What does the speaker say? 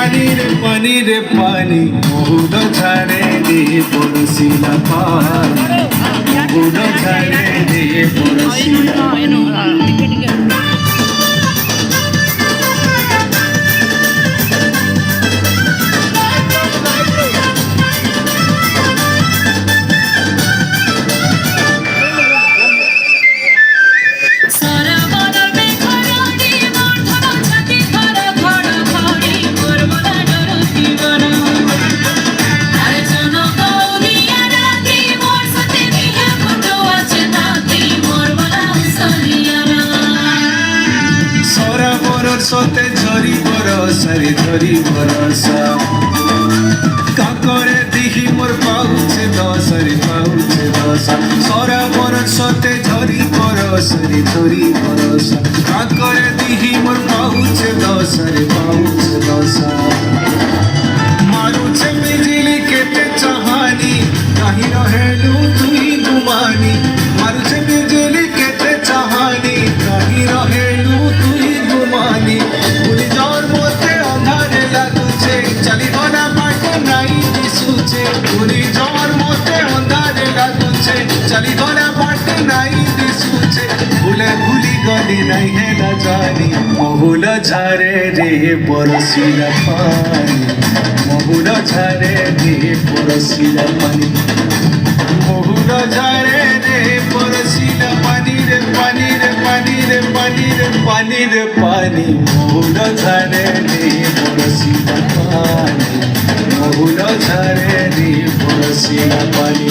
পানি রে পানি মহুল ঝরে রে পড়শিলা পানি মহুল ঝরে রে পড়শিলা সতে ঝরি বরসারে ঝরি বরসা কাকরে দিহি মোর পাউছে দশরে পাউছে দশা সরা বরসতে ঝরি বরসারে ঝরি বরসা কাকরে দিহি মোর পাউছে দশরে পাউছে দশা মারুছে বিজলি কেতে চাহানি কাহি রহেলু তুই গুমানি মারুছে বিজলি কেতে চাহানি কাহি রহেলু তুই গুমানি পুরি জোর মতে অন্ধারে লাগুছে চালিব না বাট নাই দিশুছে পুরি জোর মতে অন্ধারে লাগুছে চালিব না বাট নাই দিশুছে ভুলে ভুলি গলি নাই হেলা জানি মহুল ঝরে রে বরশিলা পানি মহুল ঝরে রে বরশিলা পানি মহুল ঝরে রে বরশিলা পানি রে পানি রে পানি রে পানি রে পানি রে পানি মহুল ঝরে রে বরশিলা পানি মহুল ঝরে রে বরশিলা পানি।